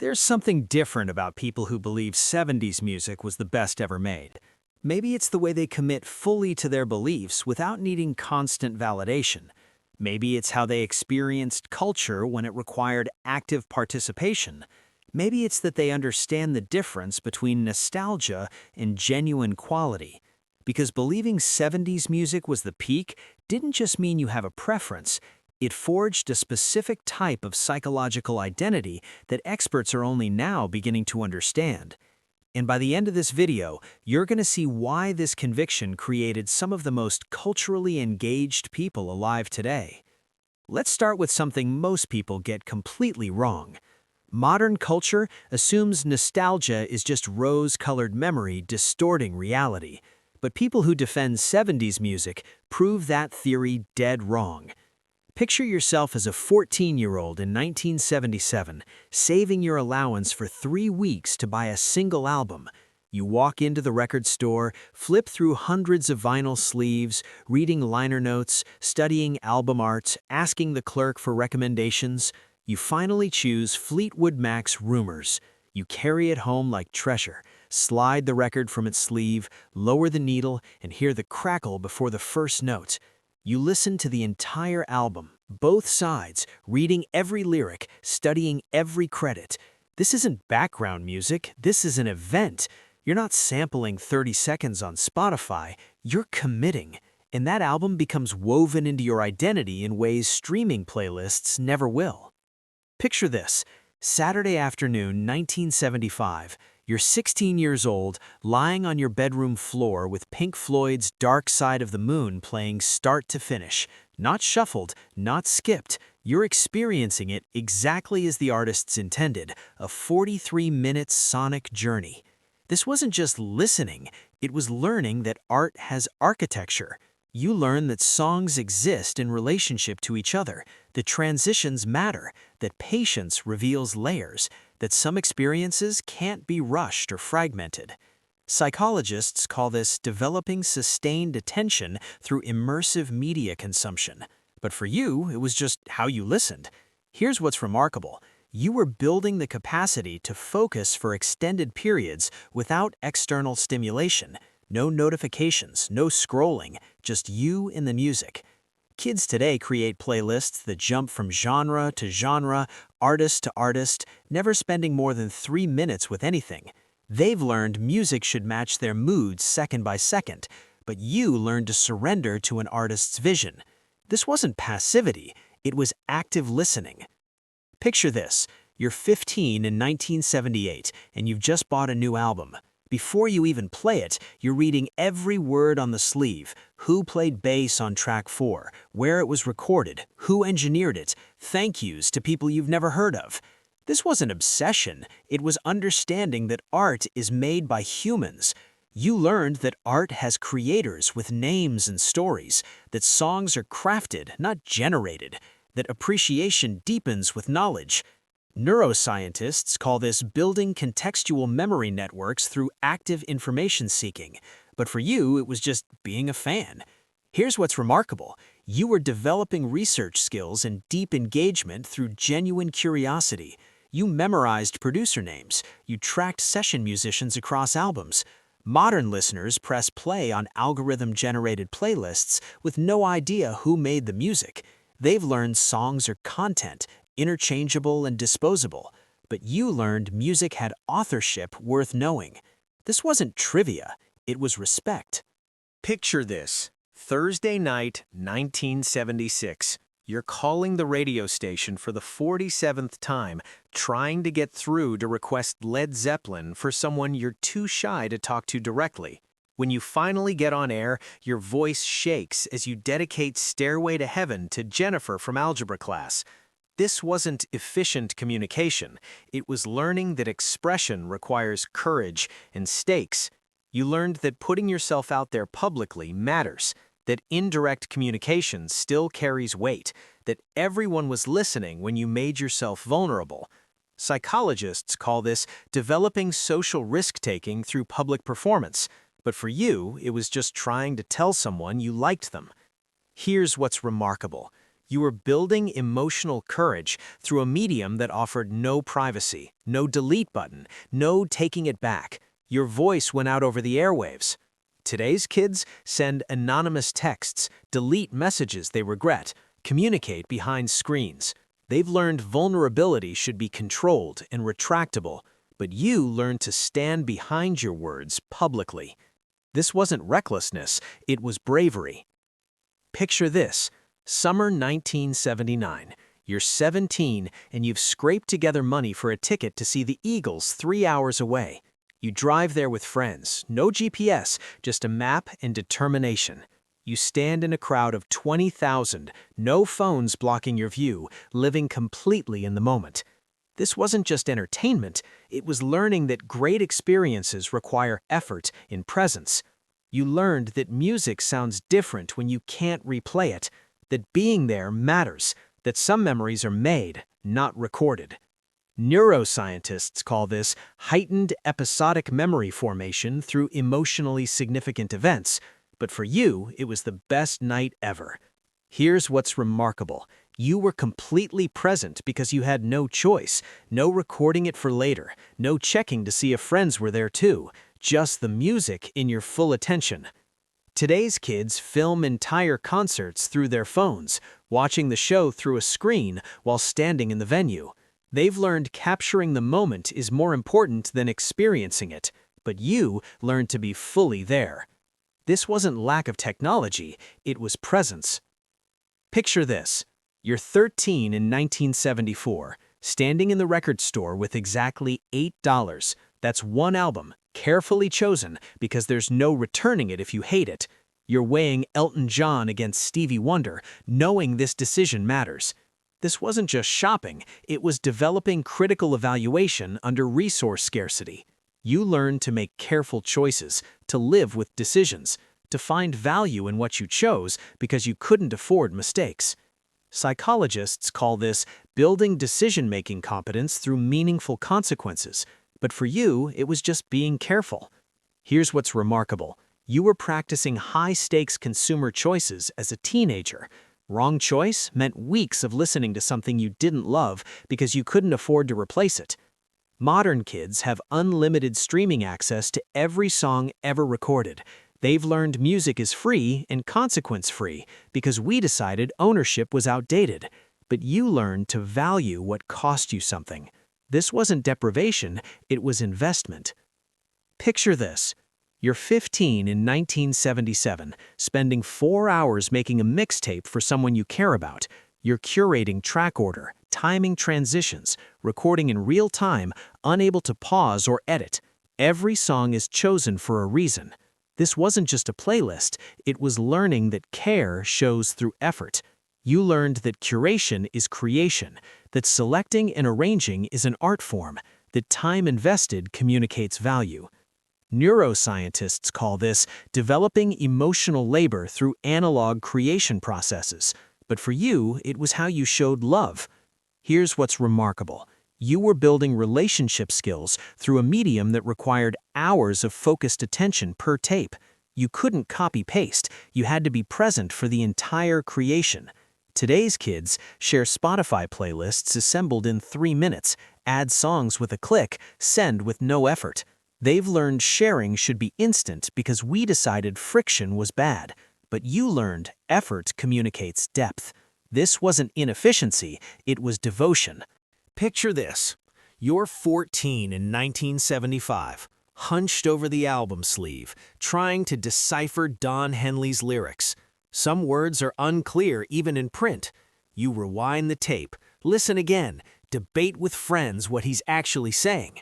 There's something different about people who believe 70s music was the best ever made. Maybe it's the way they commit fully to their beliefs without needing constant validation. Maybe it's how they experienced culture when it required active participation. Maybe it's that they understand the difference between nostalgia and genuine quality. Because believing 70s music was the peak didn't just mean you have a preference. It forged a specific type of psychological identity that experts are only now beginning to understand. And by the end of this video, you're going to see why this conviction created some of the most culturally engaged people alive today. Let's start with something most people get completely wrong. Modern culture assumes nostalgia is just rose-colored memory distorting reality. But people who defend 70s music prove that theory dead wrong. Picture yourself as a 14-year-old in 1977, saving your allowance for 3 weeks to buy a single album. You walk into the record store, flip through hundreds of vinyl sleeves, reading liner notes, studying album art, asking the clerk for recommendations. You finally choose Fleetwood Mac's Rumors. You carry it home like treasure, slide the record from its sleeve, lower the needle, and hear the crackle before the first note. You listen to the entire album, both sides, reading every lyric, studying every credit. This isn't background music, this is an event. You're not sampling 30 seconds on Spotify, you're committing. And that album becomes woven into your identity in ways streaming playlists never will. Picture this, Saturday afternoon, 1975. You're 16 years old, lying on your bedroom floor with Pink Floyd's Dark Side of the Moon playing start to finish. Not shuffled, not skipped. You're experiencing it exactly as the artists intended, a 43-minute sonic journey. This wasn't just listening, it was learning that art has architecture. You learn that songs exist in relationship to each other, that transitions matter, that patience reveals layers, that some experiences can't be rushed or fragmented. Psychologists call this developing sustained attention through immersive media consumption. But for you, it was just how you listened. Here's what's remarkable. You were building the capacity to focus for extended periods without external stimulation. No notifications, no scrolling, just you and the music. Kids today create playlists that jump from genre to genre, artist to artist, never spending more than 3 minutes with anything. They've learned music should match their moods second by second, but you learned to surrender to an artist's vision. This wasn't passivity, it was active listening. Picture this, you're 15 in 1978 and you've just bought a new album. Before you even play it, you're reading every word on the sleeve, who played bass on track 4, where it was recorded, who engineered it, thank yous to people you've never heard of. This wasn't obsession, it was understanding that art is made by humans. You learned that art has creators with names and stories, that songs are crafted, not generated, that appreciation deepens with knowledge. Neuroscientists call this building contextual memory networks through active information seeking. But for you, it was just being a fan. Here's what's remarkable. You were developing research skills and deep engagement through genuine curiosity. You memorized producer names. You tracked session musicians across albums. Modern listeners press play on algorithm-generated playlists with no idea who made the music. They've learned songs are content, interchangeable and disposable, but you learned music had authorship worth knowing. This wasn't trivia, it was respect. Picture this, Thursday night, 1976. You're calling the radio station for the 47th time, trying to get through to request Led Zeppelin for someone you're too shy to talk to directly. When you finally get on air, your voice shakes as you dedicate Stairway to Heaven to Jennifer from algebra class. This wasn't efficient communication. It was learning that expression requires courage and stakes. You learned that putting yourself out there publicly matters, that indirect communication still carries weight, that everyone was listening when you made yourself vulnerable. Psychologists call this developing social risk-taking through public performance. But for you, it was just trying to tell someone you liked them. Here's what's remarkable. You were building emotional courage through a medium that offered no privacy, no delete button, no taking it back. Your voice went out over the airwaves. Today's kids send anonymous texts, delete messages they regret, communicate behind screens. They've learned vulnerability should be controlled and retractable, but you learned to stand behind your words publicly. This wasn't recklessness, it was bravery. Picture this. Summer 1979. You're 17 and you've scraped together money for a ticket to see the Eagles 3 hours away. You drive there with friends, no GPS, just a map and determination. You stand in a crowd of 20,000, no phones blocking your view, living completely in the moment. This wasn't just entertainment, it was learning that great experiences require effort in presence. You learned that music sounds different when you can't replay it, that being there matters, that some memories are made, not recorded. Neuroscientists call this heightened episodic memory formation through emotionally significant events, but for you, it was the best night ever. Here's what's remarkable. You were completely present because you had no choice, no recording it for later, no checking to see if friends were there too, just the music in your full attention. Today's kids film entire concerts through their phones, watching the show through a screen while standing in the venue. They've learned capturing the moment is more important than experiencing it, but you learned to be fully there. This wasn't lack of technology, it was presence. Picture this. You're 13 in 1974, standing in the record store with exactly $8. That's one album, carefully chosen because there's no returning it if you hate it. You're weighing Elton John against Stevie Wonder, knowing this decision matters. This wasn't just shopping, it was developing critical evaluation under resource scarcity. You learned to make careful choices, to live with decisions, to find value in what you chose because you couldn't afford mistakes. Psychologists call this building decision-making competence through meaningful consequences, but for you, it was just being careful. Here's what's remarkable. You were practicing high-stakes consumer choices as a teenager. Wrong choice meant weeks of listening to something you didn't love because you couldn't afford to replace it. Modern kids have unlimited streaming access to every song ever recorded. They've learned music is free and consequence-free because we decided ownership was outdated. But you learned to value what cost you something. This wasn't deprivation, it was investment. Picture this. You're 15 in 1977, spending 4 hours making a mixtape for someone you care about. You're curating track order, timing transitions, recording in real time, unable to pause or edit. Every song is chosen for a reason. This wasn't just a playlist, it was learning that care shows through effort. You learned that curation is creation, that selecting and arranging is an art form, that time invested communicates value. Neuroscientists call this developing emotional labor through analog creation processes, but for you, it was how you showed love. Here's what's remarkable. You were building relationship skills through a medium that required hours of focused attention per tape. You couldn't copy-paste, you had to be present for the entire creation. Today's kids share Spotify playlists assembled in 3 minutes, add songs with a click, send with no effort. They've learned sharing should be instant because we decided friction was bad. But you learned effort communicates depth. This wasn't inefficiency, it was devotion. Picture this. You're 14 in 1975, hunched over the album sleeve, trying to decipher Don Henley's lyrics. Some words are unclear even in print. You rewind the tape, listen again, debate with friends what he's actually saying.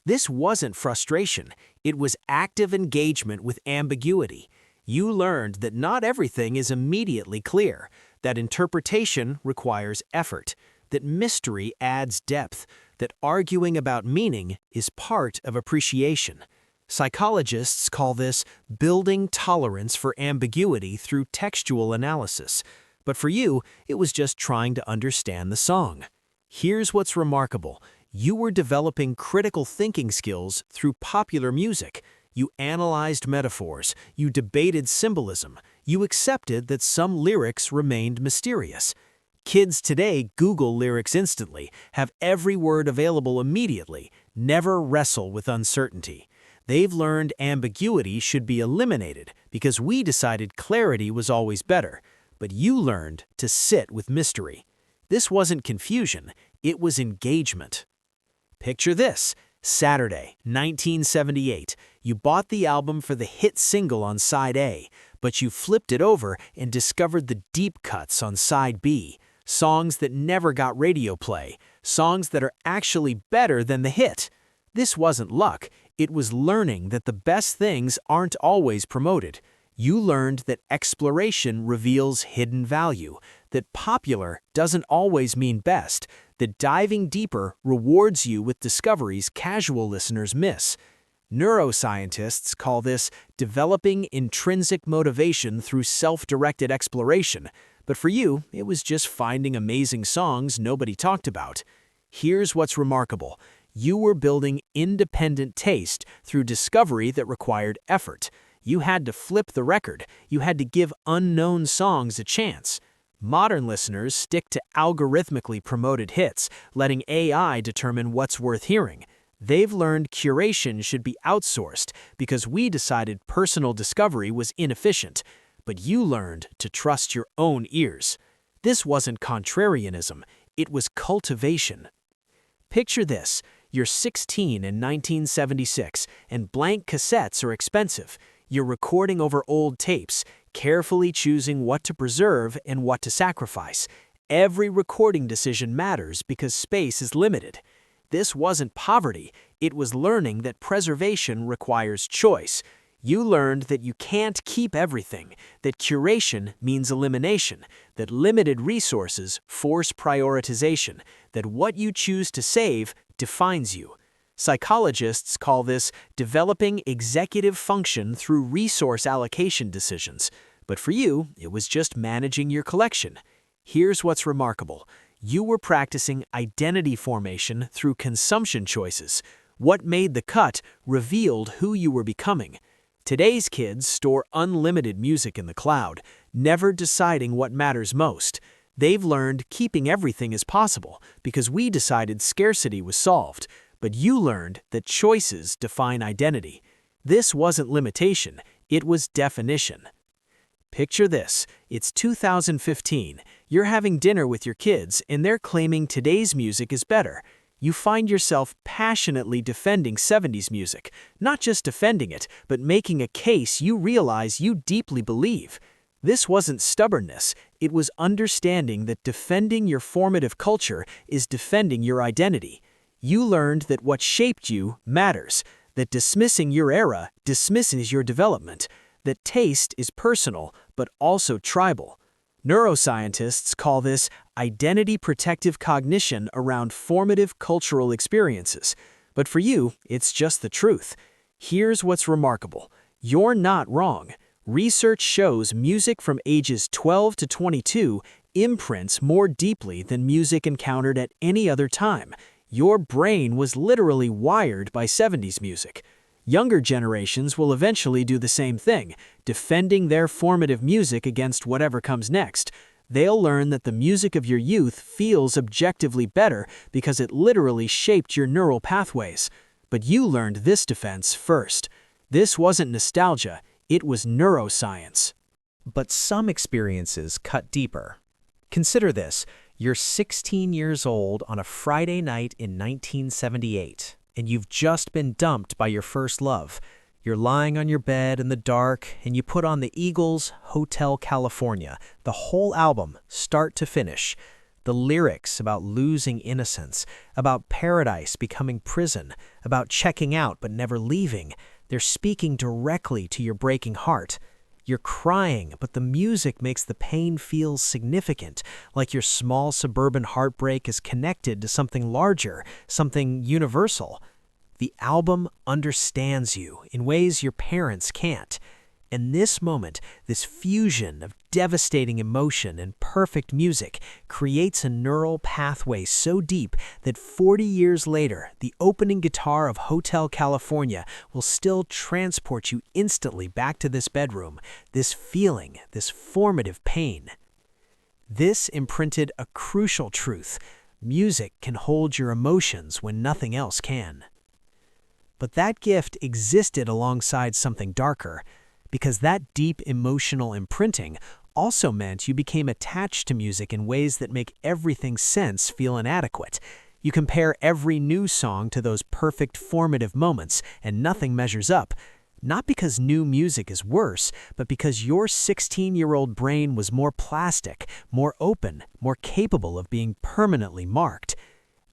This wasn't frustration, it was active engagement with ambiguity. You learned that not everything is immediately clear, that interpretation requires effort, that mystery adds depth, that arguing about meaning is part of appreciation. Psychologists call this building tolerance for ambiguity through textual analysis. But for you, it was just trying to understand the song. Here's what's remarkable. You were developing critical thinking skills through popular music. You analyzed metaphors, you debated symbolism, you accepted that some lyrics remained mysterious. Kids today Google lyrics instantly, have every word available immediately, never wrestle with uncertainty. They've learned ambiguity should be eliminated because we decided clarity was always better. But you learned to sit with mystery. This wasn't confusion, it was engagement. Picture this. Saturday, 1978. You bought the album for the hit single on side A, but you flipped it over and discovered the deep cuts on side B. Songs that never got radio play. Songs that are actually better than the hit. This wasn't luck. It was learning that the best things aren't always promoted. You learned that exploration reveals hidden value, that popular doesn't always mean best, that diving deeper rewards you with discoveries casual listeners miss. Neuroscientists call this developing intrinsic motivation through self-directed exploration, but for you, it was just finding amazing songs nobody talked about. Here's what's remarkable. You were building independent taste through discovery that required effort. You had to flip the record. You had to give unknown songs a chance. Modern listeners stick to algorithmically promoted hits, letting AI determine what's worth hearing. They've learned curation should be outsourced because we decided personal discovery was inefficient. But you learned to trust your own ears. This wasn't contrarianism, it was cultivation. Picture this. You're 16 in 1976, and blank cassettes are expensive. You're recording over old tapes, carefully choosing what to preserve and what to sacrifice. Every recording decision matters because space is limited. This wasn't poverty, it was learning that preservation requires choice. You learned that you can't keep everything, that curation means elimination, that limited resources force prioritization, that what you choose to save defines you. Psychologists call this developing executive function through resource allocation decisions. But for you, it was just managing your collection. Here's what's remarkable. You were practicing identity formation through consumption choices. What made the cut revealed who you were becoming. Today's kids store unlimited music in the cloud, never deciding what matters most. They've learned keeping everything is possible because we decided scarcity was solved. But you learned that choices define identity. This wasn't limitation, it was definition. Picture this. It's 2015. You're having dinner with your kids and they're claiming today's music is better. You find yourself passionately defending 70s music, not just defending it, but making a case you realize you deeply believe. This wasn't stubbornness, it was understanding that defending your formative culture is defending your identity. You learned that what shaped you matters, that dismissing your era dismisses your development, that taste is personal but also tribal. Neuroscientists call this identity protective cognition around formative cultural experiences. But for you, it's just the truth. Here's what's remarkable. You're not wrong. Research shows music from ages 12 to 22 imprints more deeply than music encountered at any other time. Your brain was literally wired by 70s music. Younger generations will eventually do the same thing, defending their formative music against whatever comes next. They'll learn that the music of your youth feels objectively better because it literally shaped your neural pathways. But you learned this defense first. This wasn't nostalgia, it was neuroscience. But some experiences cut deeper. Consider this. You're 16 years old on a Friday night in 1978, and you've just been dumped by your first love. You're lying on your bed in the dark, and you put on the Eagles' Hotel California, the whole album, start to finish. The lyrics about losing innocence, about paradise becoming prison, about checking out but never leaving, they're speaking directly to your breaking heart. You're crying, but the music makes the pain feel significant, like your small suburban heartbreak is connected to something larger, something universal. The album understands you in ways your parents can't. And this moment, this fusion of devastating emotion and perfect music creates a neural pathway so deep that 40 years later, the opening guitar of Hotel California will still transport you instantly back to this bedroom, this feeling, this formative pain. This imprinted a crucial truth: music can hold your emotions when nothing else can. But that gift existed alongside something darker, because that deep emotional imprinting also meant you became attached to music in ways that make everything sense feel inadequate. You compare every new song to those perfect formative moments, and nothing measures up. Not because new music is worse, but because your 16-year-old brain was more plastic, more open, more capable of being permanently marked.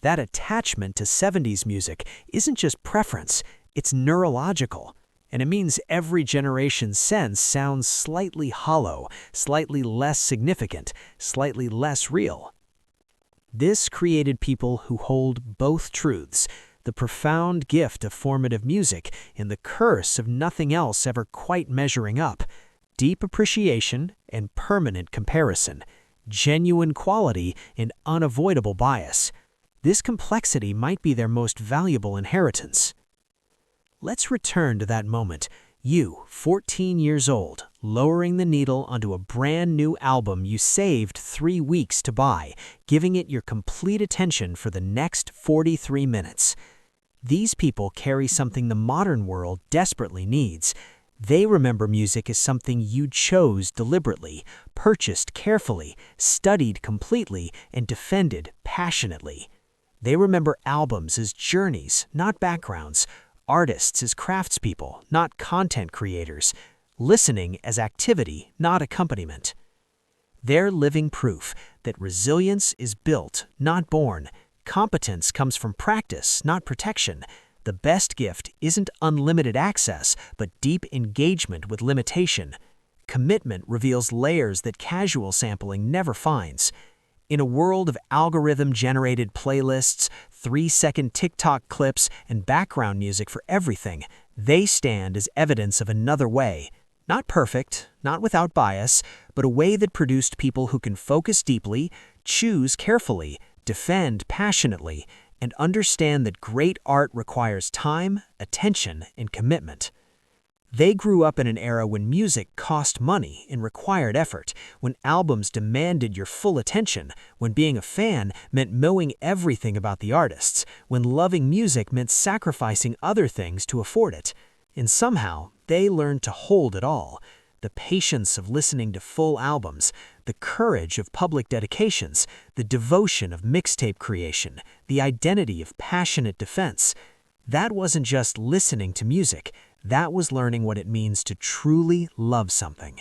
That attachment to 70s music isn't just preference, it's neurological. And it means every generation's sense sounds slightly hollow, slightly less significant, slightly less real. This created people who hold both truths: the profound gift of formative music and the curse of nothing else ever quite measuring up. Deep appreciation and permanent comparison, genuine quality and unavoidable bias. This complexity might be their most valuable inheritance. Let's return to that moment. You, 14 years old, lowering the needle onto a brand new album you saved 3 weeks to buy, giving it your complete attention for the next 43 minutes. These people carry something the modern world desperately needs. They remember music as something you chose deliberately, purchased carefully, studied completely, and defended passionately. They remember albums as journeys, not backgrounds, artists as craftspeople, not content creators, listening as activity, not accompaniment. They're living proof that resilience is built, not born. Competence comes from practice, not protection. The best gift isn't unlimited access, but deep engagement with limitation. Commitment reveals layers that casual sampling never finds. In a world of algorithm-generated playlists, 3-second TikTok clips, and background music for everything, they stand as evidence of another way. Not perfect, not without bias, but a way that produced people who can focus deeply, choose carefully, defend passionately, and understand that great art requires time, attention, and commitment. They grew up in an era when music cost money and required effort, when albums demanded your full attention, when being a fan meant knowing everything about the artists, when loving music meant sacrificing other things to afford it. And somehow, they learned to hold it all: the patience of listening to full albums, the courage of public dedications, the devotion of mixtape creation, the identity of passionate defense. That wasn't just listening to music. That was learning what it means to truly love something.